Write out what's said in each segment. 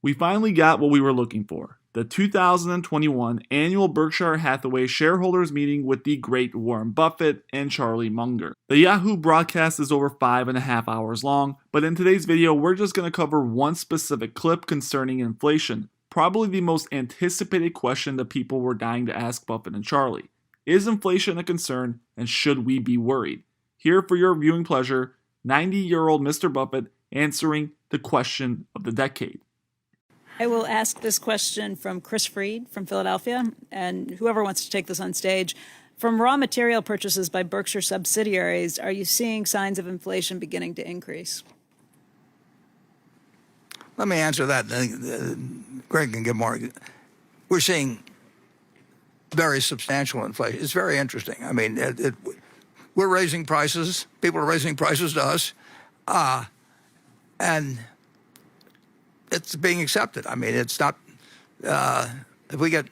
We finally got what we were looking for, the 2021 annual Berkshire Hathaway shareholders meeting with the great Warren Buffett and Charlie Munger. The Yahoo broadcast is over 5.5 hours long, but in today's video we're just going to cover one specific clip concerning inflation, probably the most anticipated question that people were dying to ask Buffett and Charlie. Is inflation a concern, and should we be worried? Here for your viewing pleasure, 90-year-old Mr. Buffett answering the question of the decade. I will ask this question from Chris Freed from Philadelphia, and whoever wants to take this on stage. From raw material purchases by Berkshire subsidiaries, are you seeing signs of inflation beginning to increase? Let me answer that. Greg can give more. We're seeing very substantial inflation. It's very interesting. I mean, we're raising prices. People are raising prices to us, and it's being accepted. I mean, it's not, if we get,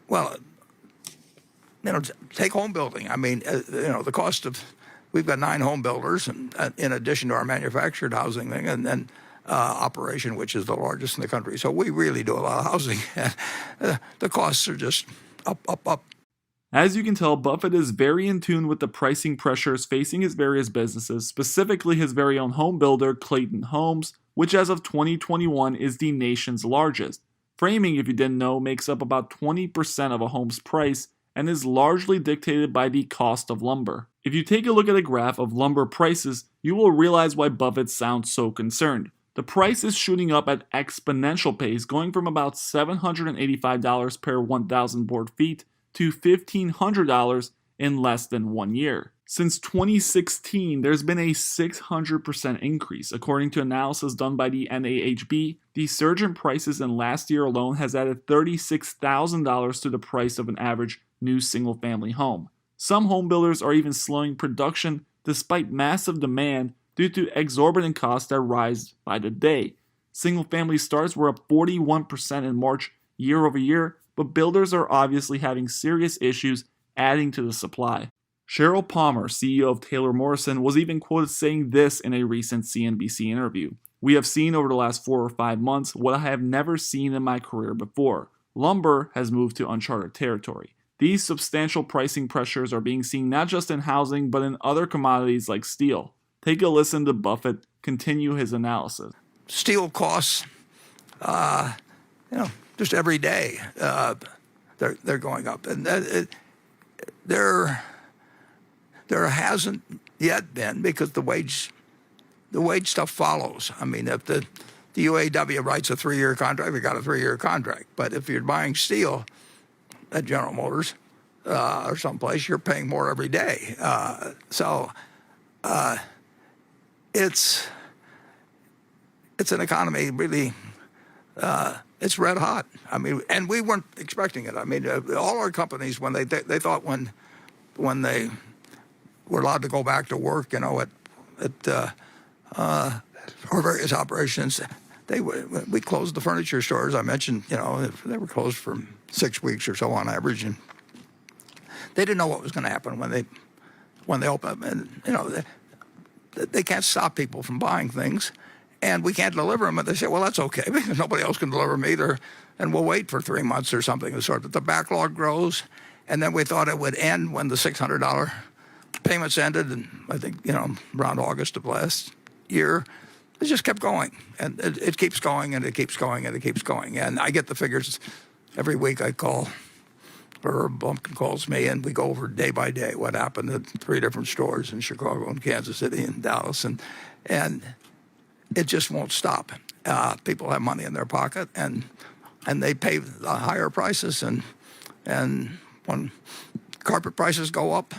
well, take home building. I mean, the cost of, we've got 9 home builders, and in addition to our manufactured housing thing, and then operation, which is the largest in the country. So we really do a lot of housing. The costs are just up. As you can tell, Buffett is very in tune with the pricing pressures facing his various businesses, specifically his very own home builder, Clayton Homes, which as of 2021 is the nation's largest. Framing, if you didn't know, makes up about 20% of a home's price and is largely dictated by the cost of lumber. If you take a look at a graph of lumber prices, you will realize why Buffett sounds so concerned. The price is shooting up at exponential pace, going from about $785 per 1,000 board feet to $1,500 in less than 1 year. Since 2016, there's been a 600% increase. According to analysis done by the NAHB, the surge in prices in last year alone has added $36,000 to the price of an average new single-family home. Some home builders are even slowing production despite massive demand due to exorbitant costs that rise by the day. Single-family starts were up 41% in March year over year, but builders are obviously having serious issues adding to the supply. Sheryl Palmer, CEO of Taylor Morrison, was even quoted saying this in a recent CNBC interview. "We have seen over the last 4 or 5 months what I have never seen in my career before. Lumber has moved to uncharted territory. These substantial pricing pressures are being seen not just in housing, but in other commodities like steel." Take a listen to Buffett continue his analysis. Steel costs, just every day, they're going up, and there hasn't yet been, because the wage stuff follows. I mean, if the UAW writes a 3-year contract, we got a 3-year contract. But if you're buying steel at General Motors or someplace, you're paying more every day. It's an economy really. It's red hot. I mean, and we weren't expecting it. I mean, all our companies, when they thought when they were allowed to go back to work, at our various operations, we closed the furniture stores. I mentioned, they were closed for 6 weeks or so on average, and they didn't know what was going to happen when they opened. And they can't stop people from buying things, and we can't deliver them. And they say, well, that's okay, because nobody else can deliver them either, and we'll wait for 3 months or something of the sort. But the backlog grows, and then we thought it would end when the $600 payments ended, and I think, around August of last year. It just kept going, and it keeps going, and it keeps going, and it keeps going. And I get the figures every week. I call, or Bumpkin calls me, and we go over day by day what happened at 3 different stores in Chicago and Kansas City and Dallas, and it just won't stop. People have money in their pocket, and they pay the higher prices, and when carpet prices go up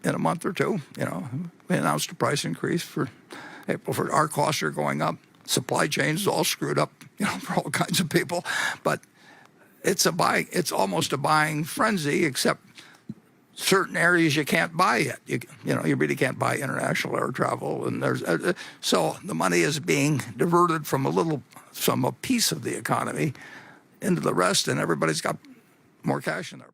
in a month or two, we announced a price increase for April. For our costs are going up. Supply chains is all screwed up, for all kinds of people, but it's almost a buying frenzy, except certain areas you can't buy yet. You really can't buy international air travel, and so the money is being diverted from a piece of the economy into the rest, and everybody's got more cash in there.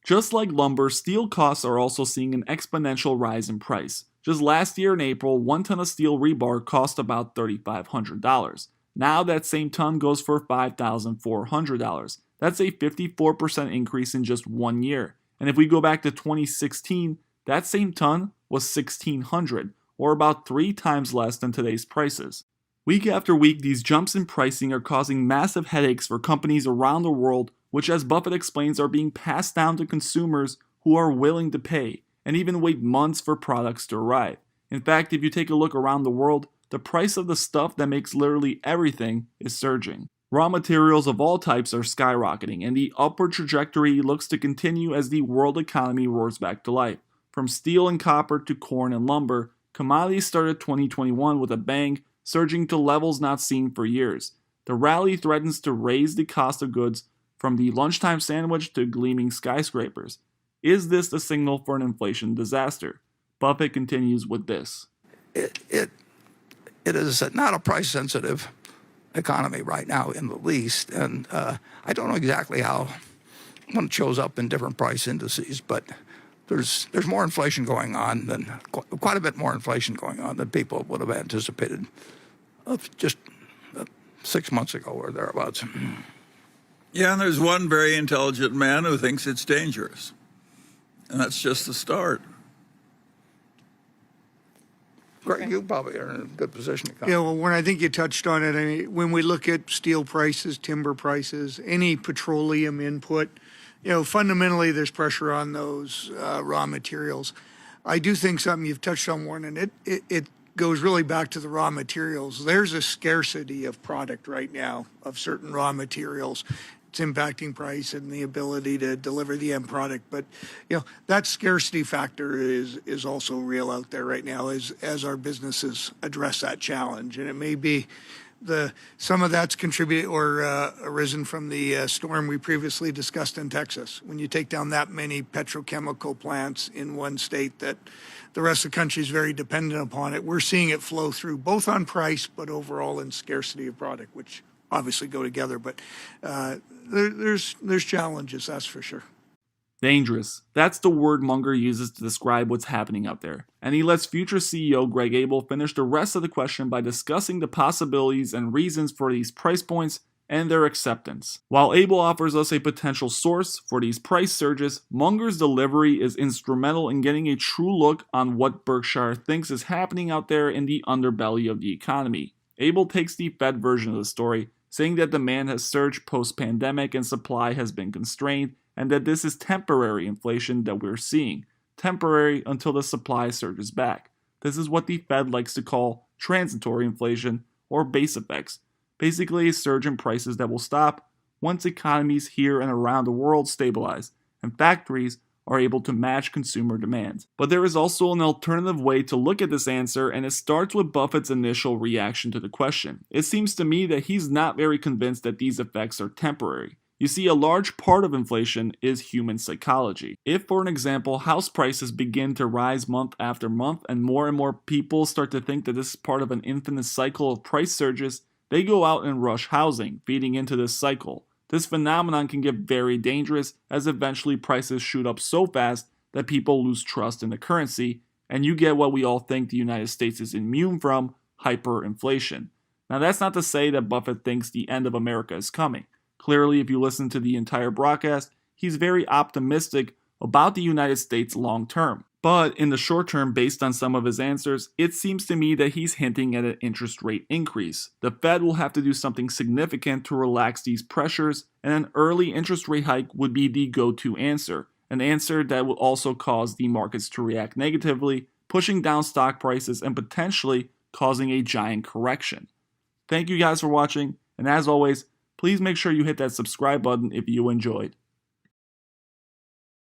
Just like lumber, steel costs are also seeing an exponential rise in price. Just last year in April, 1 ton of steel rebar cost about $3,500. Now that same ton goes for $5,400. That's a 54% increase in just 1 year. And if we go back to 2016, that same ton was $1,600, or about 3 times less than today's prices. Week after week, these jumps in pricing are causing massive headaches for companies around the world, which, as Buffett explains, are being passed down to consumers who are willing to pay and even wait months for products to arrive. In fact, if you take a look around the world, the price of the stuff that makes literally everything is surging. Raw materials of all types are skyrocketing, and the upward trajectory looks to continue as the world economy roars back to life. From steel and copper to corn and lumber, commodities started 2021 with a bang, surging to levels not seen for years. The rally threatens to raise the cost of goods from the lunchtime sandwich to gleaming skyscrapers. Is this the signal for an inflation disaster? Buffett continues with this. It is not a price-sensitive economy right now in the least, and I don't know exactly how when it shows up in different price indices, but there's more inflation going on than quite a bit more inflation going on than people would have anticipated just 6 months ago or thereabouts. Yeah, and there's one very intelligent man who thinks it's dangerous, and that's just the start. Greg, you probably are in a good position to comment. Yeah, well, when I think you touched on it, I mean, when we look at steel prices, timber prices, any petroleum input, fundamentally there's pressure on those raw materials. I do think something you've touched on, Warren, and it goes really back to the raw materials. There's a scarcity of product right now of certain raw materials. It's impacting price and the ability to deliver the end product. But, that scarcity factor is also real out there right now as our businesses address that challenge. And it may be some of that's contributed or arisen from the storm we previously discussed in Texas. When you take down that many petrochemical plants in one state that the rest of the country is very dependent upon it, we're seeing it flow through both on price but overall in scarcity of product, which obviously go together. But there's challenges, that's for sure. Dangerous. That's the word Munger uses to describe what's happening out there. And he lets future CEO Greg Abel finish the rest of the question by discussing the possibilities and reasons for these price points and their acceptance. While Abel offers us a potential source for these price surges, Munger's delivery is instrumental in getting a true look on what Berkshire thinks is happening out there in the underbelly of the economy. Abel takes the Fed version of the story, saying that demand has surged post-pandemic and supply has been constrained, and that this is temporary inflation that we're seeing, temporary until the supply surges back. This is what the Fed likes to call transitory inflation or base effects, basically a surge in prices that will stop once economies here and around the world stabilize and factories are able to match consumer demand. But there is also an alternative way to look at this answer, and it starts with Buffett's initial reaction to the question. It seems to me that he's not very convinced that these effects are temporary. You see, a large part of inflation is human psychology. If, for an example, house prices begin to rise month after month and more people start to think that this is part of an infinite cycle of price surges, they go out and rush housing, feeding into this cycle. This phenomenon can get very dangerous as eventually prices shoot up so fast that people lose trust in the currency, and you get what we all think the United States is immune from, hyperinflation. Now that's not to say that Buffett thinks the end of America is coming. Clearly, if you listen to the entire broadcast, he's very optimistic about the United States long term. But in the short term, based on some of his answers, it seems to me that he's hinting at an interest rate increase. The Fed will have to do something significant to relax these pressures, and an early interest rate hike would be the go-to answer, an answer that will also cause the markets to react negatively, pushing down stock prices and potentially causing a giant correction. Thank you guys for watching, and as always, please make sure you hit that subscribe button if you enjoyed.